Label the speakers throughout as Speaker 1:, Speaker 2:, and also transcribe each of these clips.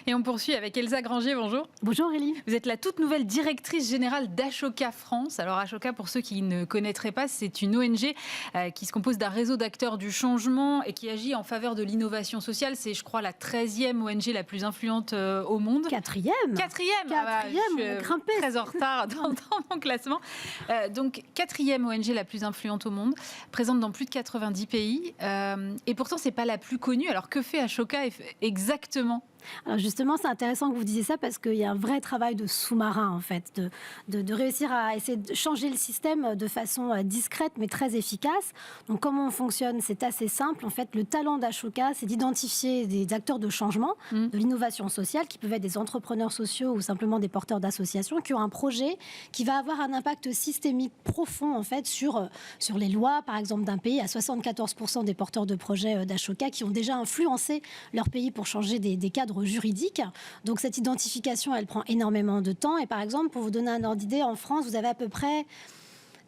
Speaker 1: Et on poursuit avec Elsa Granger, bonjour.
Speaker 2: Bonjour Aurélie.
Speaker 1: Vous êtes la toute nouvelle directrice générale d'Ashoka France. Alors Ashoka, pour ceux qui ne connaîtraient pas, c'est une ONG qui se compose d'un réseau d'acteurs du changement et qui agit en faveur de l'innovation sociale. C'est, je crois, la 13e ONG la plus influente au monde.
Speaker 2: Quatrième,
Speaker 1: je suis
Speaker 2: grimpée.
Speaker 1: très en retard dans mon classement. Donc, 4e ONG la plus influente au monde, présente dans plus de 90 pays. Et pourtant, c'est pas la plus connue. Alors, que fait Ashoka exactement ?
Speaker 2: Alors justement, c'est intéressant que vous disiez ça parce qu'il y a un vrai travail de sous-marin en fait, de réussir à essayer de changer le système de façon discrète mais très efficace. Donc comment on fonctionne ? C'est assez simple. En fait, le talent d'Ashoka, c'est d'identifier des acteurs de changement, de l'innovation sociale, qui peuvent être des entrepreneurs sociaux ou simplement des porteurs d'associations, qui ont un projet qui va avoir un impact systémique profond en fait sur les lois, par exemple, d'un pays. À 74% des porteurs de projets d'Ashoka qui ont déjà influencé leur pays pour changer des cadres juridique. Donc cette identification, elle prend énormément de temps. Et par exemple, pour vous donner un ordre d'idée, en France, vous avez à peu près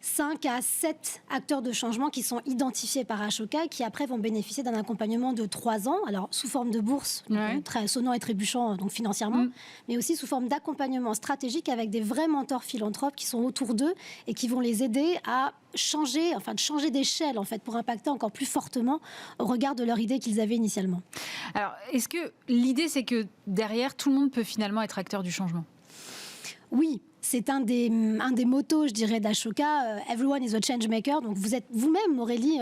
Speaker 2: 5 à 7 acteurs de changement qui sont identifiés par Ashoka, qui après vont bénéficier d'un accompagnement de 3 ans, alors sous forme de bourse, très sonnant et trébuchant donc financièrement, mais aussi sous forme d'accompagnement stratégique avec des vrais mentors philanthropes qui sont autour d'eux et qui vont les aider à changer d'échelle en fait pour impacter encore plus fortement au regard de leur idée qu'ils avaient initialement.
Speaker 1: Alors, est-ce que l'idée c'est que derrière tout le monde peut finalement être acteur du changement ?
Speaker 2: Oui. C'est un des mottos, je dirais, d'Ashoka. Everyone is a change maker. Donc vous êtes vous-même, Aurélie,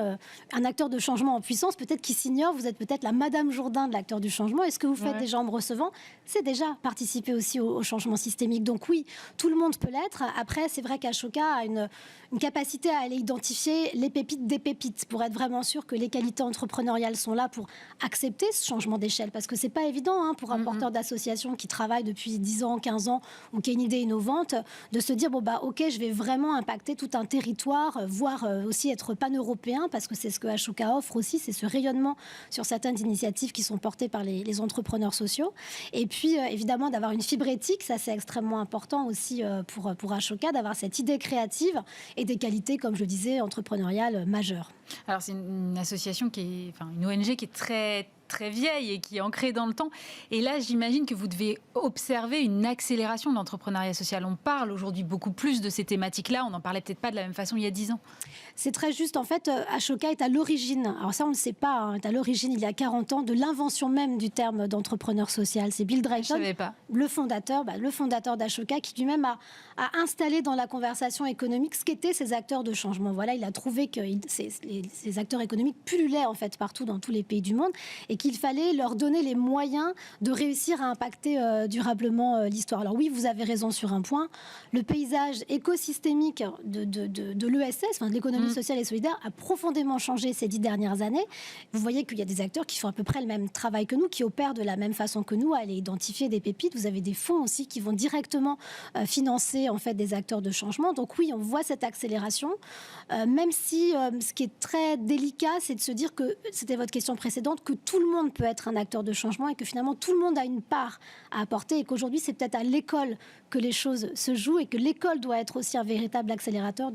Speaker 2: un acteur de changement en puissance. Peut-être qui s'ignore, vous êtes peut-être la Madame Jourdain de l'acteur du changement. Et ce que vous faites déjà en me recevant, c'est déjà participer aussi au changement systémique. Donc oui, tout le monde peut l'être. Après, c'est vrai qu'Ashoka a une capacité à aller identifier les pépites des pépites pour être vraiment sûr que les qualités entrepreneuriales sont là pour accepter ce changement d'échelle. Parce que c'est pas évident pour un porteur d'association qui travaille depuis 10 ans, 15 ans ou qui a une idée innovante, de se dire ok, je vais vraiment impacter tout un territoire, voire aussi être pan-européen, parce que c'est ce que Ashoka offre aussi, c'est ce rayonnement sur certaines initiatives qui sont portées par les entrepreneurs sociaux. Et puis évidemment d'avoir une fibre éthique, ça c'est extrêmement important aussi pour Ashoka, d'avoir cette idée créative et des qualités, comme je le disais, entrepreneuriales majeures.
Speaker 1: Alors c'est une association une ONG qui est très vieille et qui est ancrée dans le temps. Et là, j'imagine que vous devez observer une accélération de l'entrepreneuriat social. On parle aujourd'hui beaucoup plus de ces thématiques-là. On n'en parlait peut-être pas de la même façon il y a 10 ans.
Speaker 2: C'est très juste. En fait, Ashoka est à l'origine, alors ça on ne le sait pas, est à l'origine il y a 40 ans de l'invention même du terme d'entrepreneur social. C'est Bill Drayton, le fondateur d'Ashoka, qui lui-même a installé dans la conversation économique ce qu'étaient ces acteurs de changement. Voilà, il a trouvé que ces acteurs économiques pullulaient en fait partout dans tous les pays du monde et qu'il fallait leur donner les moyens de réussir à impacter durablement l'histoire. Alors oui, vous avez raison sur un point, le paysage écosystémique de l'ESS, de l'économie sociale et solidaire, a profondément changé ces 10 dernières années. Vous voyez qu'il y a des acteurs qui font à peu près le même travail que nous, qui opèrent de la même façon que nous, à aller identifier des pépites. Vous avez des fonds aussi qui vont directement financer en fait des acteurs de changement. Donc oui, on voit cette accélération, même si ce qui est très délicat, c'est de se dire que, c'était votre question précédente, que tout le monde peut être un acteur de changement et que finalement tout le monde a une part à apporter et qu'aujourd'hui c'est peut-être à l'école que les choses se jouent et que l'école doit être aussi un véritable accélérateur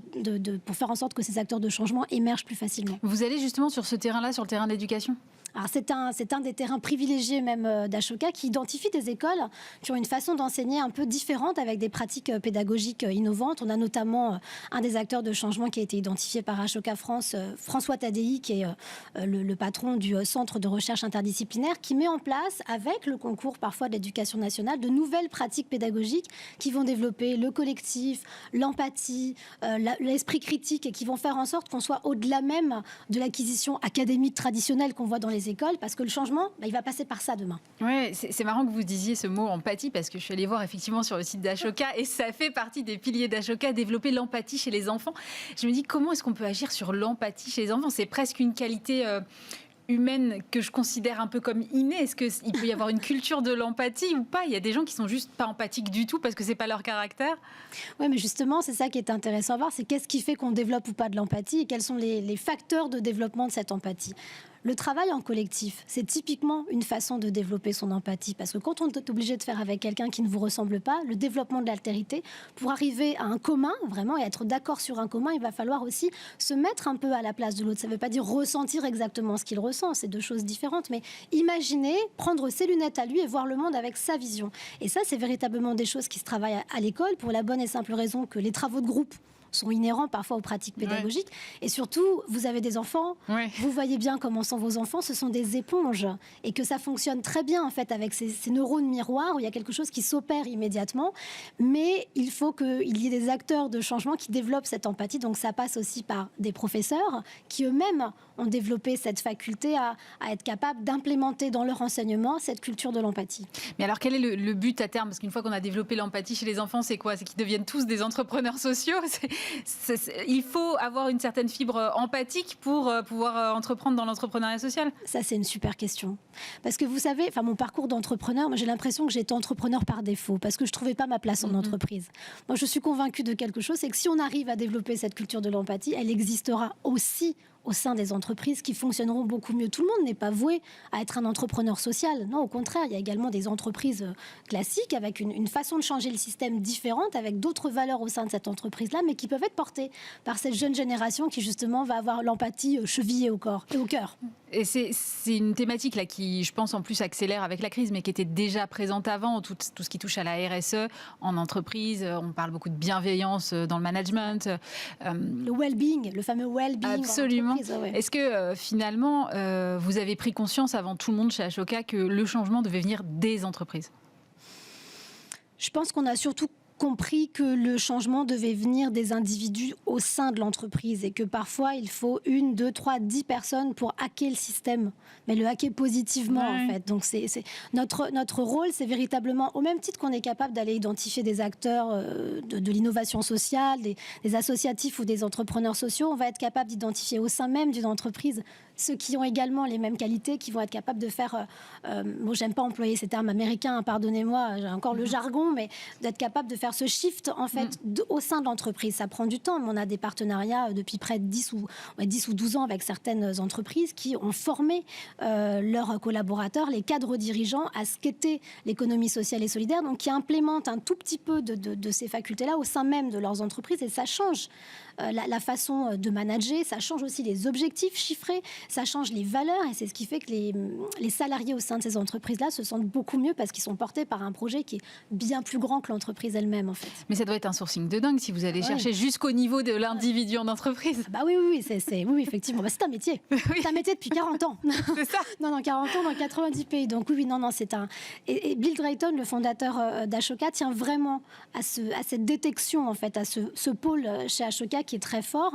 Speaker 2: pour faire en sorte que ces acteurs de changement émergent plus facilement.
Speaker 1: Vous allez justement sur ce terrain-là, sur le terrain de l'éducation ?
Speaker 2: Alors c'est un des terrains privilégiés même d'Ashoka, qui identifie des écoles qui ont une façon d'enseigner un peu différente avec des pratiques pédagogiques innovantes. On a notamment un des acteurs de changement qui a été identifié par Ashoka France, François Tadei, qui est le patron du Centre de recherche interdisciplinaire, qui met en place, avec le concours parfois de l'Éducation nationale, de nouvelles pratiques pédagogiques qui vont développer le collectif, l'empathie, l'esprit critique et qui vont faire en sorte qu'on soit au-delà même de l'acquisition académique traditionnelle qu'on voit dans les écoles, parce que le changement, il va passer par ça demain.
Speaker 1: Ouais, c'est marrant que vous disiez ce mot empathie, parce que je suis allée voir effectivement sur le site d'Ashoka et ça fait partie des piliers d'Ashoka, développer l'empathie chez les enfants. Je me dis, comment est-ce qu'on peut agir sur l'empathie chez les enfants ? C'est presque une qualité humaine que je considère un peu comme innée. Est-ce qu'il peut y avoir une culture de l'empathie ou pas ? Il y a des gens qui sont juste pas empathiques du tout parce que c'est pas leur caractère.
Speaker 2: Oui, mais justement, c'est ça qui est intéressant à voir, c'est qu'est-ce qui fait qu'on développe ou pas de l'empathie et quels sont les facteurs de développement de cette empathie. Le travail en collectif, c'est typiquement une façon de développer son empathie. Parce que quand on est obligé de faire avec quelqu'un qui ne vous ressemble pas, le développement de l'altérité, pour arriver à un commun, vraiment, et être d'accord sur un commun, il va falloir aussi se mettre un peu à la place de l'autre. Ça ne veut pas dire ressentir exactement ce qu'il ressent, c'est deux choses différentes. Mais imaginer, prendre ses lunettes à lui et voir le monde avec sa vision. Et ça, c'est véritablement des choses qui se travaillent à l'école pour la bonne et simple raison que les travaux de groupe sont inhérents parfois aux pratiques pédagogiques. Et surtout, vous avez des enfants, vous voyez bien comment sont vos enfants, ce sont des éponges. Et que ça fonctionne très bien, en fait, avec ces neurones miroirs où il y a quelque chose qui s'opère immédiatement. Mais il faut qu'il y ait des acteurs de changement qui développent cette empathie. Donc ça passe aussi par des professeurs qui eux-mêmes ont développé cette faculté à être capables d'implémenter dans leur enseignement cette culture de l'empathie.
Speaker 1: Mais alors, quel est le but à terme? Parce qu'une fois qu'on a développé l'empathie chez les enfants, c'est quoi? C'est qu'ils deviennent tous des entrepreneurs sociaux? Il faut avoir une certaine fibre empathique pour pouvoir entreprendre dans l'entrepreneuriat social?
Speaker 2: Ça, c'est une super question. Parce que vous savez, mon parcours d'entrepreneur, moi, j'ai l'impression que j'étais entrepreneur par défaut, parce que je ne trouvais pas ma place en entreprise. Moi, je suis convaincue de quelque chose, c'est que si on arrive à développer cette culture de l'empathie, elle existera aussi au sein des entreprises qui fonctionneront beaucoup mieux. Tout le monde n'est pas voué à être un entrepreneur social. Non, au contraire, il y a également des entreprises classiques avec une façon de changer le système différente, avec d'autres valeurs au sein de cette entreprise-là, mais qui peuvent être portées par cette jeune génération qui, justement, va avoir l'empathie chevillée au corps et au cœur.
Speaker 1: Et c'est une thématique là qui, je pense, en plus accélère avec la crise, mais qui était déjà présente avant, tout ce qui touche à la RSE en entreprise. On parle beaucoup de bienveillance dans le management.
Speaker 2: Le well-being, le fameux well-being.
Speaker 1: Absolument. Est-ce que finalement, vous avez pris conscience avant tout le monde chez Ashoka que le changement devait venir des entreprises?
Speaker 2: Je pense qu'on a surtout compris que le changement devait venir des individus au sein de l'entreprise et que parfois il faut 1, 2, 3, 10 personnes pour hacker le système, mais le hacker positivement en fait. Donc c'est notre rôle, c'est véritablement, au même titre qu'on est capable d'aller identifier des acteurs de l'innovation sociale, des associatifs ou des entrepreneurs sociaux, on va être capable d'identifier au sein même d'une entreprise ceux qui ont également les mêmes qualités, qui vont être capables de faire, j'aime pas employer ces termes américains, pardonnez-moi, j'ai encore le jargon, mais d'être capable de faire ce shift en fait au sein de l'entreprise. Ça prend du temps, mais on a des partenariats depuis près de 10 ou 12 ans avec certaines entreprises qui ont formé leurs collaborateurs, les cadres dirigeants, à ce qu'était l'économie sociale et solidaire, donc qui implémentent un tout petit peu de ces facultés-là au sein même de leurs entreprises, et ça change la façon de manager, ça change aussi les objectifs chiffrés, ça change les valeurs, et c'est ce qui fait que les salariés au sein de ces entreprises-là se sentent beaucoup mieux parce qu'ils sont portés par un projet qui est bien plus grand que l'entreprise elle-même, en fait.
Speaker 1: Mais ça doit être un sourcing de dingue si vous allez chercher jusqu'au niveau de l'individu en entreprise.
Speaker 2: Bah oui, oui, effectivement. Bah, c'est un métier. C'est un métier depuis 40 ans.
Speaker 1: C'est ça.
Speaker 2: Non, 40 ans dans 90 pays. Donc oui, non, c'est un... Et Bill Drayton, le fondateur d'Ashoka, tient vraiment à cette détection, en fait, à ce pôle chez Ashoka qui est très fort.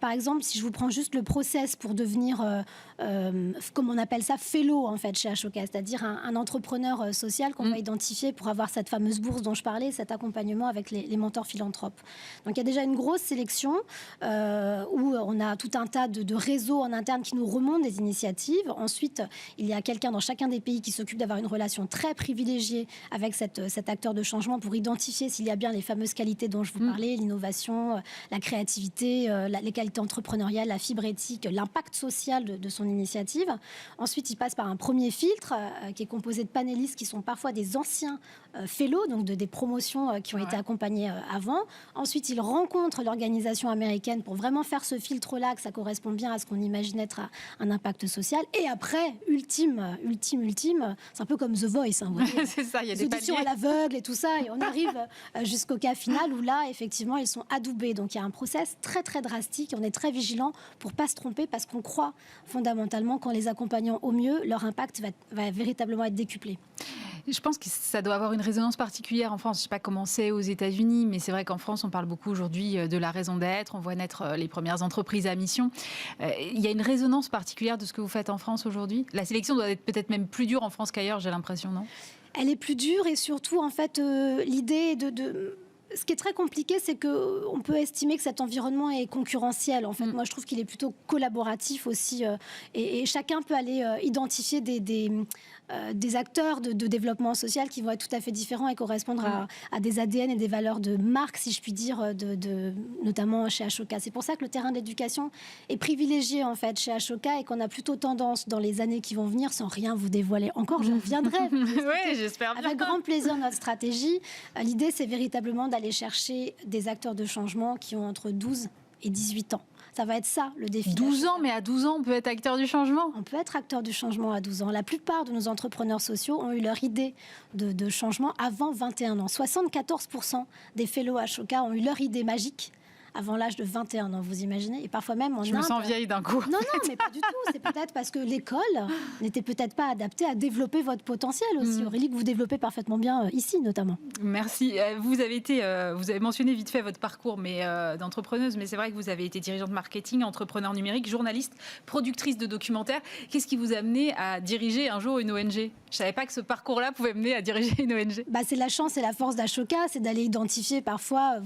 Speaker 2: Par exemple, si je vous prends juste le process pour devenir, comme on appelle ça, fellow, en fait, chez Ashoka, c'est-à-dire un entrepreneur social qu'on va identifier pour avoir cette fameuse bourse dont je parlais, cet accompagnement avec les mentors philanthropes. Donc il y a déjà une grosse sélection où on a tout un tas de réseaux en interne qui nous remontent des initiatives. Ensuite, il y a quelqu'un dans chacun des pays qui s'occupe d'avoir une relation très privilégiée avec cet acteur de changement pour identifier s'il y a bien les fameuses qualités dont je vous parlais, l'innovation, la créativité, les qualités entrepreneuriales, la fibre éthique, l'impact social de son initiative. Ensuite, il passe par un premier filtre qui est composé de panélistes qui sont parfois des anciens fellows, donc des promotions qui ont été accompagnées avant. Ensuite, il rencontre l'organisation américaine pour vraiment faire ce filtre-là, que ça correspond bien à ce qu'on imagine être un impact social. Et après, ultime, c'est un peu comme The Voice. Hein,
Speaker 1: c'est ça, il y a des
Speaker 2: auditions à l'aveugle et tout ça, et on arrive jusqu'au cas final où là, effectivement, ils sont adoubés. Donc il y a un process très, très drastique. On est très vigilant pour ne pas se tromper parce qu'on croit fondamentalement qu'en les accompagnant au mieux, leur impact va véritablement être décuplé.
Speaker 1: Je pense que ça doit avoir une résonance particulière en France. Je ne sais pas comment c'est aux États-Unis, mais c'est vrai qu'en France, on parle beaucoup aujourd'hui de la raison d'être. On voit naître les premières entreprises à mission. Il y a une résonance particulière de ce que vous faites en France aujourd'hui? La sélection doit être peut-être même plus dure en France qu'ailleurs, j'ai l'impression, non?
Speaker 2: Elle est plus dure, et surtout, en fait, l'idée ce qui est très compliqué, c'est qu'on peut estimer que cet environnement est concurrentiel. En fait, moi, je trouve qu'il est plutôt collaboratif aussi. Et chacun peut aller identifier des acteurs de développement social qui vont être tout à fait différents et correspondre à des ADN et des valeurs de marque, si je puis dire, notamment chez Ashoka. C'est pour ça que le terrain de l'éducation est privilégié en fait chez Ashoka et qu'on a plutôt tendance dans les années qui vont venir, sans rien vous dévoiler encore, je reviendrai.
Speaker 1: Oui, j'espère bien.
Speaker 2: Avec grand plaisir notre stratégie. L'idée, c'est véritablement d'aller chercher des acteurs de changement qui ont entre 12 et 18 ans. Ça va être ça, le défi.
Speaker 1: 12 ans, mais à 12 ans, on peut être acteur du changement.
Speaker 2: On peut être acteur du changement à 12 ans. La plupart de nos entrepreneurs sociaux ont eu leur idée de changement avant 21 ans. 74% des fellows Ashoka ont eu leur idée magique avant l'âge de 21 ans, vous imaginez. Et parfois même en
Speaker 1: Je me sens vieille d'un coup.
Speaker 2: Non, mais pas du tout. C'est peut-être parce que l'école n'était peut-être pas adaptée à développer votre potentiel aussi. Aurélie, que vous développez parfaitement bien ici, notamment.
Speaker 1: Merci. Vous avez mentionné vite fait votre parcours d'entrepreneuse, mais c'est vrai que vous avez été dirigeante marketing, entrepreneur numérique, journaliste, productrice de documentaires. Qu'est-ce qui vous a amené à diriger un jour une ONG ? Je ne savais pas que ce parcours-là pouvait mener à diriger une ONG.
Speaker 2: C'est la chance et la force d'Ashoka, c'est d'aller identifier parfois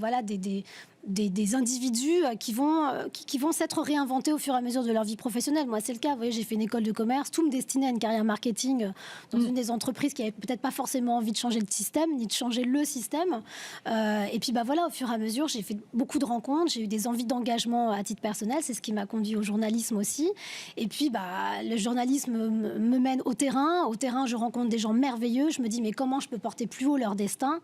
Speaker 2: des individus qui vont s'être réinventés au fur et à mesure de leur vie professionnelle. Moi, c'est le cas. Vous voyez, j'ai fait une école de commerce, tout me destinait à une carrière marketing dans une des entreprises qui n'avait peut-être pas forcément envie de changer le système, ni de changer le système. Et puis, au fur et à mesure, j'ai fait beaucoup de rencontres, j'ai eu des envies d'engagement à titre personnel. C'est ce qui m'a conduit au journalisme aussi. Et puis, le journalisme me mène au terrain. Au terrain, je rencontre des gens merveilleux. Je me dis, mais comment je peux porter plus haut leur destin ?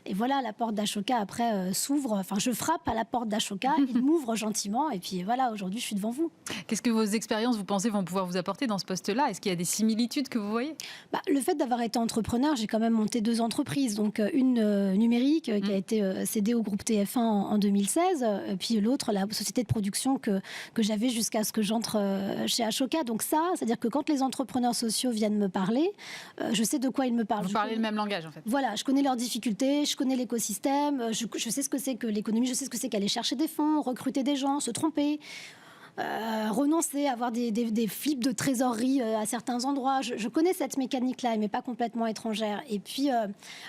Speaker 2: Et voilà, la porte d'Ashoka après s'ouvre. Enfin, je frappe à la porte d'Ashoka, il m'ouvre gentiment. Et puis voilà, aujourd'hui, je suis devant vous.
Speaker 1: Qu'est-ce que vos expériences, vous pensez, vont pouvoir vous apporter dans ce poste-là ? Est-ce qu'il y a des similitudes que vous voyez ?
Speaker 2: Le fait d'avoir été entrepreneur, j'ai quand même monté 2 entreprises. Donc une numérique qui a été cédée au groupe TF1 en 2016. Puis l'autre, la société de production que j'avais jusqu'à ce que j'entre chez Ashoka. Donc ça, c'est-à-dire que quand les entrepreneurs sociaux viennent me parler, je sais de quoi ils me parlent.
Speaker 1: Vous parlez le même langage, en fait.
Speaker 2: Voilà, je connais leurs difficultés, je connais l'écosystème, je sais ce que c'est que l'économie, je sais ce que c'est qu'aller chercher des fonds, recruter des gens, se tromper. Renoncer, avoir des flips de trésorerie à certains endroits. Je connais cette mécanique-là, elle m'est pas complètement étrangère. Et puis,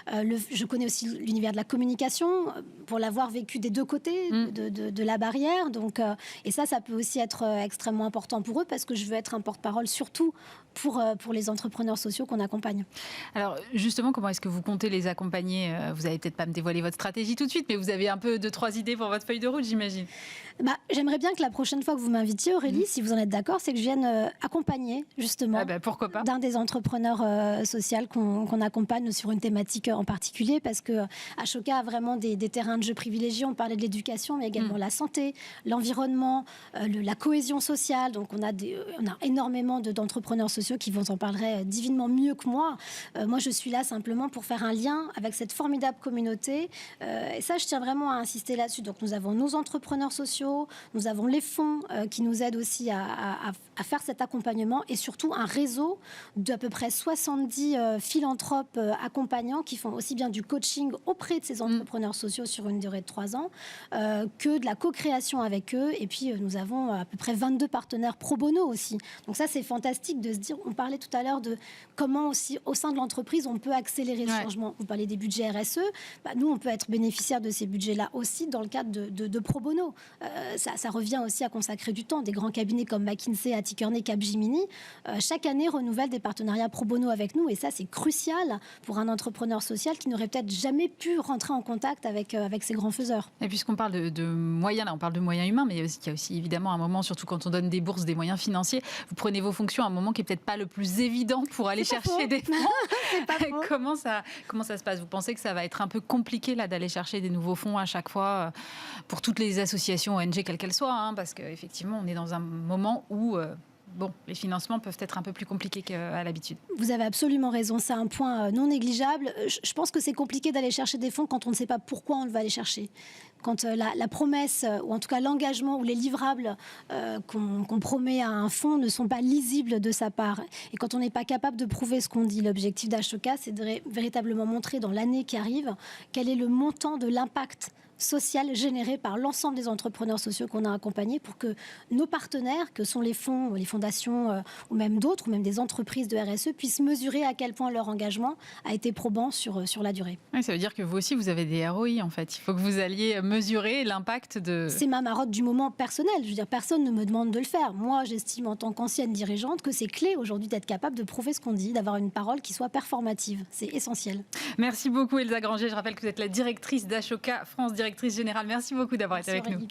Speaker 2: je connais aussi l'univers de la communication, pour l'avoir vécu des 2 côtés de la barrière. Donc, et ça peut aussi être extrêmement important pour eux, parce que je veux être un porte-parole, surtout pour les entrepreneurs sociaux qu'on accompagne.
Speaker 1: Alors, justement, comment est-ce que vous comptez les accompagner ? Vous n'allez peut-être pas me dévoiler votre stratégie tout de suite, mais vous avez un peu 2-3 idées pour votre feuille de route, j'imagine.
Speaker 2: J'aimerais bien que la prochaine fois que vous m'invitiez, Aurélie, si vous en êtes d'accord, c'est que je vienne accompagner justement
Speaker 1: pourquoi pas,
Speaker 2: d'un des entrepreneurs sociaux qu'on accompagne sur une thématique en particulier, parce que Ashoka a vraiment des terrains de jeu privilégiés. On parlait de l'éducation, mais également la santé, l'environnement, la cohésion sociale. Donc on a énormément d'entrepreneurs sociaux qui vous en parleraient divinement mieux que moi. Moi, je suis là simplement pour faire un lien avec cette formidable communauté. Et ça, je tiens vraiment à insister là-dessus. Donc nous avons nos entrepreneurs sociaux, nous avons les fonds qui nous aident aussi à faire cet accompagnement, et surtout un réseau d'à peu près 70 philanthropes accompagnants qui font aussi bien du coaching auprès de ces entrepreneurs sociaux sur une durée de 3 ans que de la co-création avec eux. Et puis nous avons à peu près 22 partenaires pro bono aussi. Donc ça, c'est fantastique de se dire, on parlait tout à l'heure de comment aussi au sein de l'entreprise on peut accélérer le changement. Vous parlez des budgets RSE, nous on peut être bénéficiaire de ces budgets-là aussi dans le cadre de pro bono. Ça revient aussi à consacrer du temps. Des grands cabinets comme McKinsey, Atticurney, Capgemini, chaque année renouvellent des partenariats pro bono avec nous, et ça c'est crucial pour un entrepreneur social qui n'aurait peut-être jamais pu rentrer en contact avec ces grands faiseurs.
Speaker 1: Et puisqu'on parle de moyens, là on parle de moyens humains, mais il y a aussi évidemment un moment, surtout quand on donne des bourses, des moyens financiers, vous prenez vos fonctions à un moment qui est peut-être pas le plus évident pour aller chercher des fonds. Comment ça se passe ? Vous pensez que ça va être un peu compliqué là d'aller chercher des nouveaux fonds à chaque fois pour toutes les associations ONG, quelles qu'elles soient, parce qu'effectivement on est dans un moment où les financements peuvent être un peu plus compliqués qu'à l'habitude.
Speaker 2: Vous avez absolument raison, c'est un point non négligeable. Je pense que c'est compliqué d'aller chercher des fonds quand on ne sait pas pourquoi on va aller chercher. Quand la promesse, ou en tout cas l'engagement ou les livrables qu'on promet à un fonds ne sont pas lisibles de sa part. Et quand on n'est pas capable de prouver ce qu'on dit, l'objectif d'Ashoka, c'est de véritablement montrer dans l'année qui arrive quel est le montant de l'impact social généré par l'ensemble des entrepreneurs sociaux qu'on a accompagnés pour que nos partenaires, que sont les fonds, les fondations ou même d'autres, ou même des entreprises de RSE, puissent mesurer à quel point leur engagement a été probant sur la durée.
Speaker 1: Oui, ça veut dire que vous aussi, vous avez des ROI en fait. Il faut que vous alliez mesurer l'impact de...
Speaker 2: C'est ma marotte du moment personnel. Je veux dire, personne ne me demande de le faire. Moi, j'estime en tant qu'ancienne dirigeante que c'est clé aujourd'hui d'être capable de prouver ce qu'on dit, d'avoir une parole qui soit performative. C'est essentiel.
Speaker 1: Merci beaucoup Elsa Granger. Je rappelle que vous êtes la directrice d'Ashoka France, directrice générale. Merci beaucoup d'avoir été avec nous.